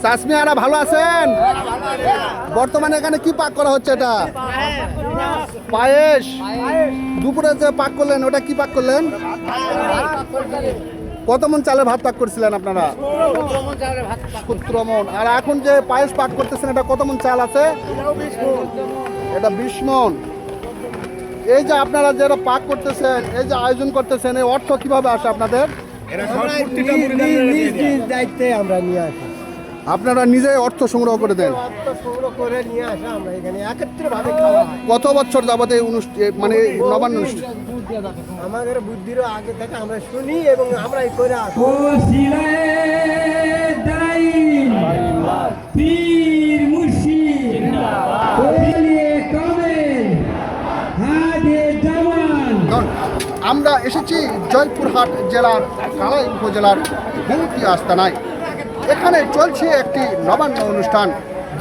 চাষমিয়ারা ভালো আছেন? বর্তমানে এখানে কি পাক করা হচ্ছে? এটা পায়েস। দুপুরে যে পাক করলেন ওটা কি পাক করলেন? কত মন চালের ভাত পাক করছিলেন আপনারা? 17 মন। আর এখন যে পায়েস পাক করতেছেন এটা কত মন চাল আছে? এটা 20 মন। এই যে আপনারা যারা পাক করতেছেন, এই যে আয়োজন করতেছেন, এই অর্থ কিভাবে আসে আপনাদের? আমরা নিয়ে আসি। আপনারা নিজেই অর্থ সংগ্রহ করে দেন? অর্থ সংগ্রহ করে নিয়ে আসা আমরা এখানে একত্রিতভাবে খাওয়া হয়। কত বছর যাবত এই মানে নবান্ন অনুষ্ঠান? আমাদের বুদ্ধিরও আগে থেকে আমরা শুনি এবং আমরাই করে আসি। আমরা এসেছি জয়পুরহাট জেলার কালাই উপজেলার ভূমতি আস্তানায়। এখানে চলছে একটি নবান্ন অনুষ্ঠান।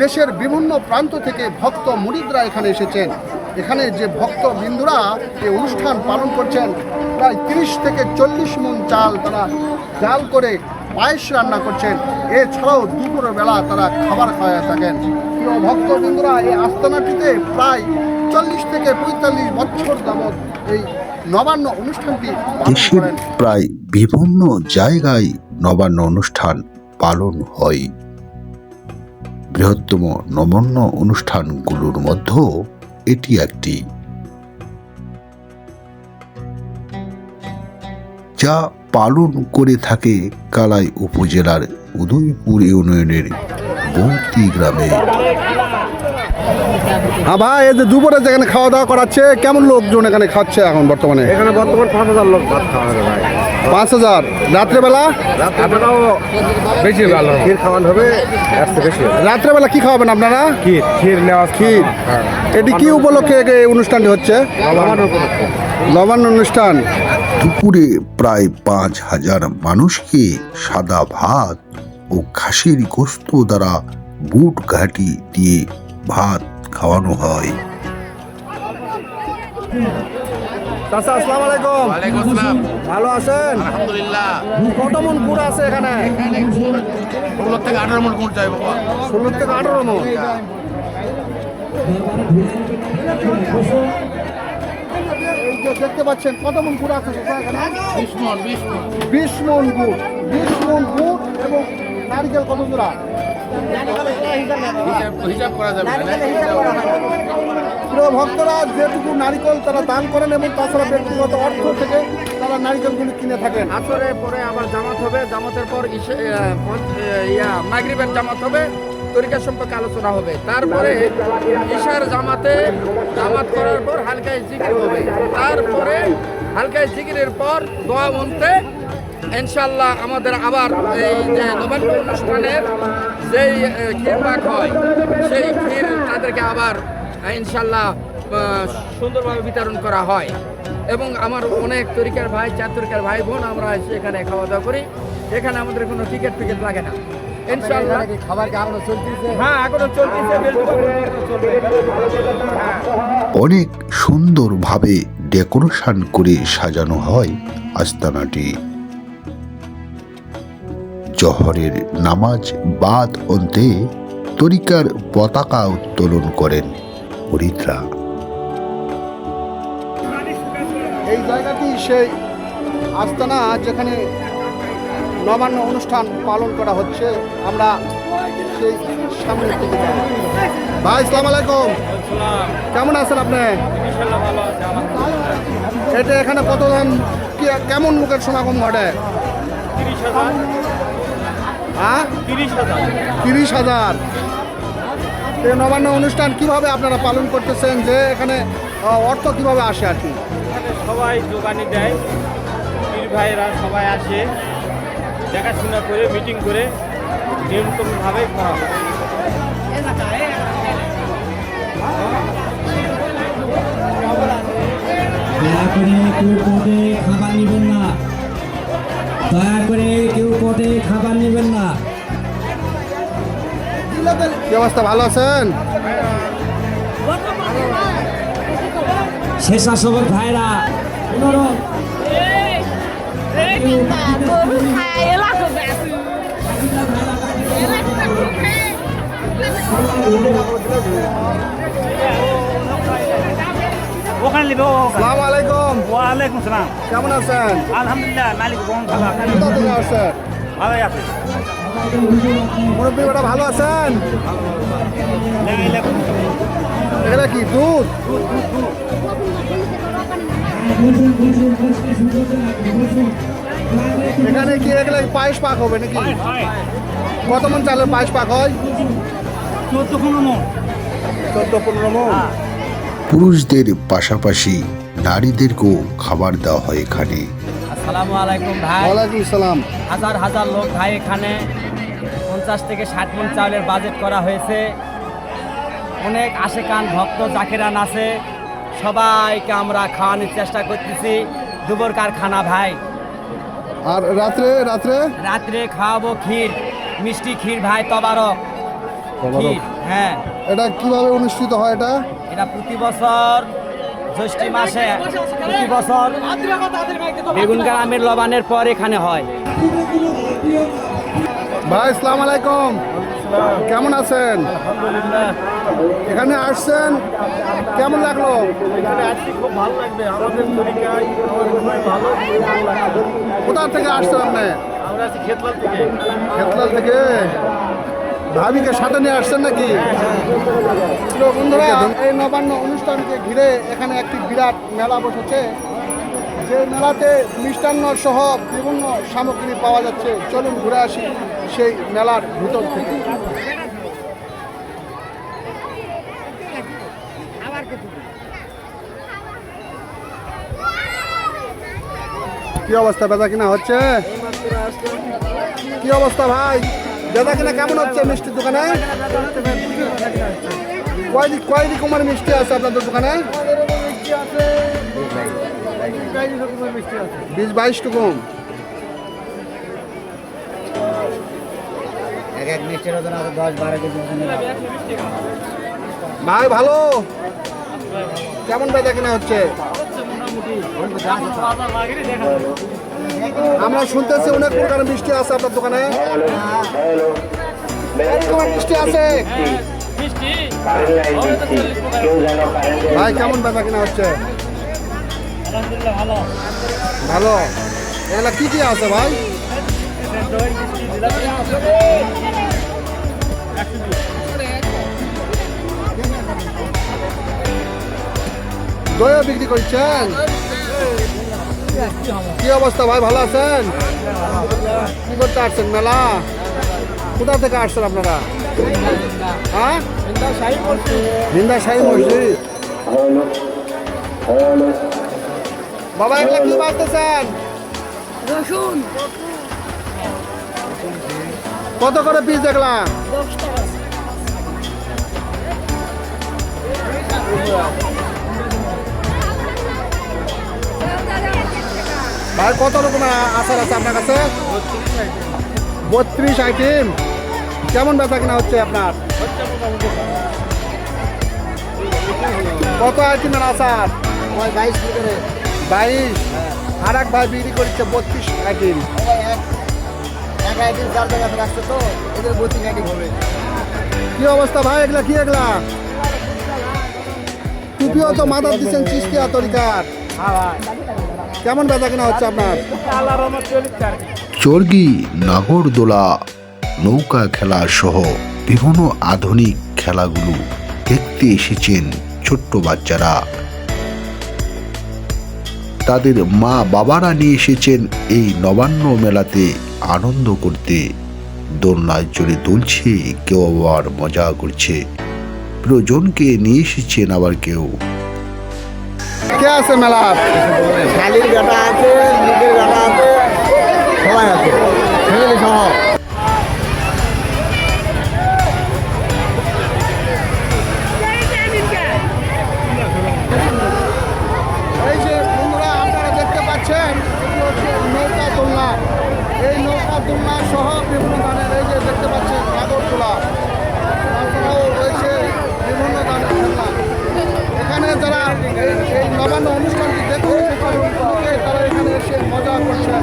দেশের বিভিন্ন প্রান্ত থেকে ভক্ত মুরিদরা এখানে এসেছেন। এখানে যে ভক্ত বিন্দুরা এই অনুষ্ঠান পালন করছেন, প্রায় 30 থেকে 40 মণ চাল তারা জাল করে পায়েস রান্না করছেন। এছাড়াও দুপুরের বেলা তারা খাবার খাওয়া থাকেন। প্রিয় ভক্ত বিন্দুরা, এই আস্তানাটিতে প্রায় 40 থেকে 45 বছর যাবৎ এই নবান্ন অনুষ্ঠানটি পালন করেন। প্রায় বিভিন্ন জায়গায় নবান্ন অনুষ্ঠান পালন হয়। বৃহত্তম নবান্ন অনুষ্ঠানগুলোর মধ্যে এটি একটি, যা পালন করে থাকে কালাই উপজেলার উদয়পুর ইউনিয়নের ভূমতি গ্রামে। হ্যাঁ ভাই, এই যে দুপুরে যেখানে খাওয়া দাওয়া করাচ্ছে, কেমন লোকজন এখানে খাচ্ছে এখন বর্তমানে? এখানে বর্তমান 5000 লোক ভাত খাওয়া হবে ভাই। 5000। রাত্রেবেলা? রাত্রেবেলাও বেশি ভালো ক্ষীর খাওয়ানো হবে। রাত্রেবেলা কি খাওয়াবেন আপনারা? ক্ষীর নেওয়া ক্ষীর। এটি কি উপলক্ষে এই অনুষ্ঠানটি হচ্ছে? নবান্ন অনুষ্ঠান। দুপুরে প্রায় 5000 মানুষকে সাদা ভাত ও খাসির গোস্ত দ্বারা বুট ঘাটি দিয়ে ভাত খাওয়ানো হয়। চাচা, আসসালামু আলাইকুম। ওয়ালাইকুম আসসালাম। ভালো আছেন? আলহামদুলিল্লাহ। কত মণ গুড় আছে এখানে? 16 থেকে 18 মণ গুড় চাই বাবা। 16 থেকে 18 মণ। এই যে দেখতে পাচ্ছেন কত মণ গুড় আছে এখানে? 20 মণ। 20 মণ গুড়। 20 মণ গুড় এবং নারকেল কত জোড়া? হিসাব করা যাবে না। প্রিয় ভক্তরা, যেটুকু নারিকেল তারা দান করেন এবং তাছাড়া ব্যক্তিগত অর্থ থেকে তারা নারিকেলগুলি কিনে থাকেন। আসরে পরে আবার জামাত হবে, জামাতের পর মাগরিবের জামাত হবে, তরিকা সম্পর্কে আলোচনা হবে। তারপরে ঈশার জামাত করার পর হালকায় জিকির হবে। তারপরে হালকায় জিকিরের পর দোয়া মন্ত্রে ইনশাল্লাহ আমাদের আবার এই যে নবান্ন অনুষ্ঠানের যেই ক্ষীর পাক হয়, সেই ক্ষীর তাদেরকে আবার ইনশাল্লাহ সুন্দরভাবে বিতরণ করা হয়। এবং আমার অনেক তরিকার ভাই, 4 তরিকার ভাই বোন আমরা এখানে খাওয়া দাওয়া করি। এখানে আমাদের কোনো টিকিট লাগে না ইনশাল্লাহ। খাবার কি এখনো চলতেছে? হ্যাঁ, এখনো চলতেছে। অনেক সুন্দরভাবে ডেকোরেশন করে সাজানো হয় আস্তানাটি। জোহরের নামাজ বাদ অন্তে তরিকার পতাকা উত্তোলন করেন মুরিদরা। এই জায়গাটি সেই আস্তানা যেখানে নবান্ন অনুষ্ঠান পালন করা হচ্ছে। আমরা সেই সামনে থেকে যাই। ভাই, আসসালামু আলাইকুম। কেমন আছেন আপনি? এটা এখানে কতজন কেমন লোকের সমাগম ঘটে? 30,000। এই নবান্ন অনুষ্ঠান কিভাবে আপনারা পালন করতেছেন, যে এখানে অর্থ কিভাবে আসে আর কি? সবাই দোকানে দেয়, পীর ভাইয়েরা সবাই আসে, দেখাশোনা করে মিটিং করে নিয়মিতভাবে করা হয়। দয়া করে কেউ পদে খাবার নেবেন না। দয়া করে কেউ পদে খাবার নেবেন না। কি অবস্থা, ভালো আছেন? স্বেচ্ছাসেবক ভাইরা অনুরোধ ওখানে নিবে আসসালামু আলাইকুম, ওয়ালাইকুম সালাম। কেমন আছেন? আলহামদুলিল্লাহ, মালিক বোন ভালো। আপনার কোথা থেকে আসছেন? ভালোই আছে। মুরব্বী বেটা ভালো আছেন? লেগে লেগে এটা কি দুধ? এখানে কি এগুলো পায়েস পাক হবে নাকি? কত মন চালের পায়েস পাক হয়? 14-15 মণ। 14-15 মন। পুরুষদের পাশাপাশি নারীদেরকেও খাবার দেওয়া হয় এখানে। আসসালামু আলাইকুম ভাই। ওয়ালাইকুম সালাম। হাজার হাজার লোক ভাই, এখানে 50 থেকে 60 মণ চাউলের বাজেট করা হয়েছে। অনেক আশেকান ভক্ত জাকিরান আছে, সবাইকে আমরা খাওয়ানোর চেষ্টা করতেছি। দুপুরকার খানা ভাই, আর রাত্রে রাত্রে রাত্রে খাওয়াবো ক্ষীর, মিষ্টি ক্ষীর ভাই, তবারক ক্ষীর। হ্যাঁ, এটা কিভাবে অনুষ্ঠিত হয় এটা? এটা প্রতি বছর জ্যৈষ্ঠী মাসে, প্রতি বছর বেগুন গ্রামের লবানের পর এখানে হয়। ভাই আসসালামু আলাইকুম, কেমন আছেন? এখানে আসছেন, কেমন লাগলো? খুব ভালো লাগবে। আমাদের তরিকায় খুবই ভালো লাগে। কোথা থেকে আসছেন আপনি? আমরা আছি খেতলাল থেকে। খেতলাল থেকে। ভাবিকে সাথে নিয়ে আসছেন নাকি? তো বন্ধুরা, এই নবান্ন অনুষ্ঠানকে ঘিরে এখানে একটি বিরাট মেলা বসেছে, যে মেলাতে মিষ্টান্ন সহ বিভিন্ন সামগ্রী পাওয়া যাচ্ছে। চলুন ঘুরে আসি সেই মেলার ভিতর থেকে। কি অবস্থা, বেচা কিনা হচ্ছে? কি অবস্থা ভাই, বেচা কিনা কেমন হচ্ছে মিষ্টির দোকানে? কয় রকমের মিষ্টি আছে আপনাদের দোকানে? 20-22 রকম। ভাই ভালো, কেমন বেচা কিনা হচ্ছে? আমরা শুনতেছি অনেক প্রকারের মিষ্টি আছে আপনার দোকানে। কয় রকমের মিষ্টি আছে ভাই? কেমন বেচা কিনা হচ্ছে? ভালো। এগুলা কি কি আছে ভাই? দইও বিক্রি করছেন? কি অবস্থা ভাই, ভালো আছেন? কি করতে আসছেন মেলা? কোথা থেকে আসছেন আপনারা? হ্যাঁ, হিন্দা শাহী মসজিদ। বাবা এগুলা কি বাঁচতেছেন? রসুন কত করে পিস দেখলাম? 10 টাকা। ভাই কত রকমের আচার আছে আপনার কাছে? 32 আইটেম। কেমন বেচা কিনা হচ্ছে আপনার? কত আইটেমের আচার? 22। আর এক ভাই বিক্রি করছে 32 আইটেম। কি অবস্থা ভাই, এগুলা কি? এগুলা টুপিও তো মাথার দিচ্ছেন চিস্তিয়া তরিকার। কেমন বেচা কিনা হচ্ছে আপনার? চর্গি, নাগরদোলা, নৌকা খেলা সহ বিভিন্ন আধুনিক খেলাগুলো দেখতে এসেছেন ছোট্ট বাচ্চারা। তাদের মা বাবারা নিয়ে এসেছেন এই নবান্ন মেলাতে আনন্দ করতে। দোলনায় চড়ে দুলছে, কেউ আবার মজা করছে, প্রিয়জনকে নিয়ে এসেছেন আবার কেউ। কে আছে মেলা? শালির গাটা আছে, নিজের গাটা আছে, সবাই আছে, ফ্যামিলি সহ। এই যে বন্ধুরা আপনারা দেখতে পাচ্ছেন, এগুলো হচ্ছে নৌকা দোলনা। এই নৌকা দোলনা সহ বিভিন্ন ধরনের, এই যে দেখতে পাচ্ছেন নাগরদোলা, তাছাড়াও রয়েছে বিভিন্ন ধরনের খেলনা। এখানে যারা এই নবান্ন অনুষ্ঠানটি দেখতে এসেছেন, তারা এখানে এসে মজা করছেন।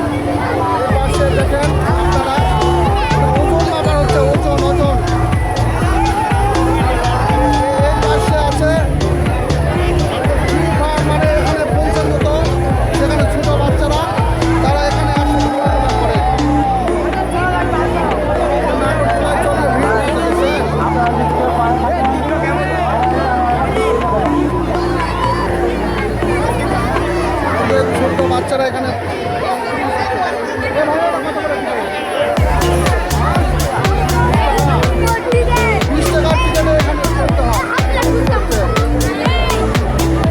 এই পাশে দেখেন আপনারা ওজন মাপা হচ্ছে, ওজন। এই পাশে আছে মানে এখানে পৌঁছার মতো, সেখানে ছোট বাচ্চারা তারা এখানে আসে খেলাধুলা করে। নাগরদোলায় চলে ভিড় লেগেছে। আমাদের ছোট বাচ্চারা এখানে বিশ টাকার টিকেটে এখানে করতে হয়।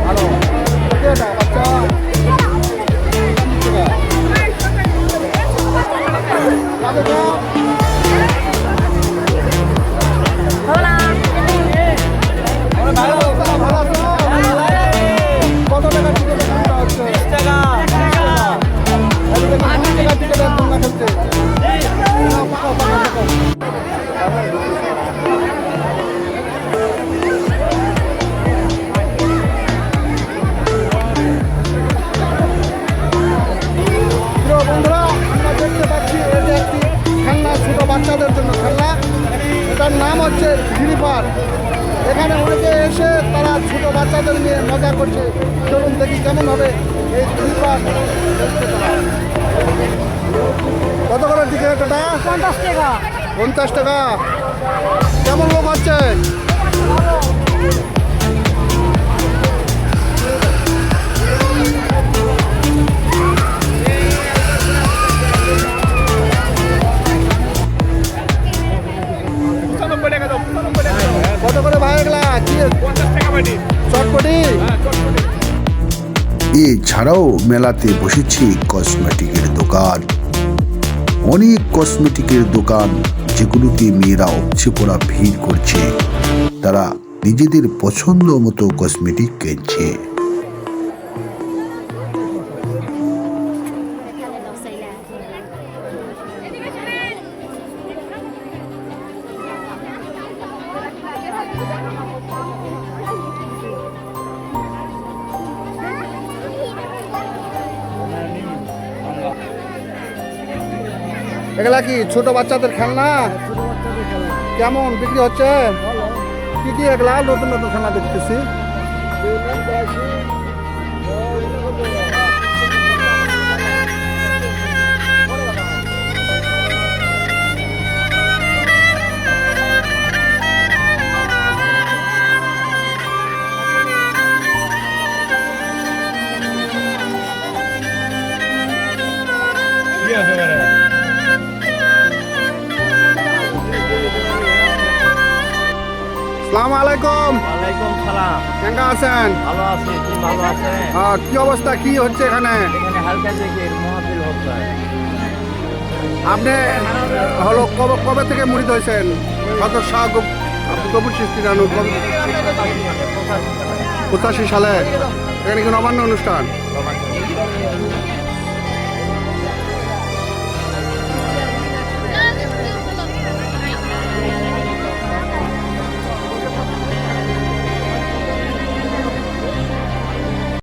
ভালো এটা বাচ্চা 30 টাকা। ভালো আছো? কত টাকা টিকেটে কাটা হচ্ছে? 20 টাকা টিকেটে তোমরা করতে। প্রিয় বন্ধুরা, আমরা দেখতে পাচ্ছি এই যে একটি খেলনা, ছোট বাচ্চাদের জন্য খেলনা, এটার নাম হচ্ছে ফ্রি ফায়ার। এখানে অনেকে এসে তারা ছোট বাচ্চাদের নিয়ে মজা করছে। চলুন দেখি কেমন হবে এই ফ্রি ফায়ার। কত করে টিকিট এটা? 50 টাকা। 50 টাকা। কেমন লোক হচ্ছে? কত করে ভাই এগুলা? কি 50 টাকা বাটি চটপটি? এছাড়াও মেলাতে বসেছে কসমেটিকের দোকান। অনেক কসমেটিকের দোকান যেগুলোতে মেয়েরা উপচে পড়া ভিড় করছে। তারা নিজেদের পছন্দ মতো কসমেটিক কিনছে। এগুলা কি ছোট বাচ্চাদের খেলনা? কেমন বিক্রি হচ্ছে? কি কি এগুলা নতুন নতুন খেলনা দেখতেছি? আসসালামু আলাইকুম। ওয়ালাইকুম সালাম। কেমন আছেন? ভালো আছি, তুমি ভালো আছেন? কি অবস্থা, কি হচ্ছে এখানে? এখানে হালকা থেকে মহাবিল হচ্ছে। আপনি হলো কবে কবে থেকে মুড়িদ হয়েছেন? কত শাহ কবুর সৃষ্টি জানুন 85 সালে। এখানে কি নবান্ন অনুষ্ঠান?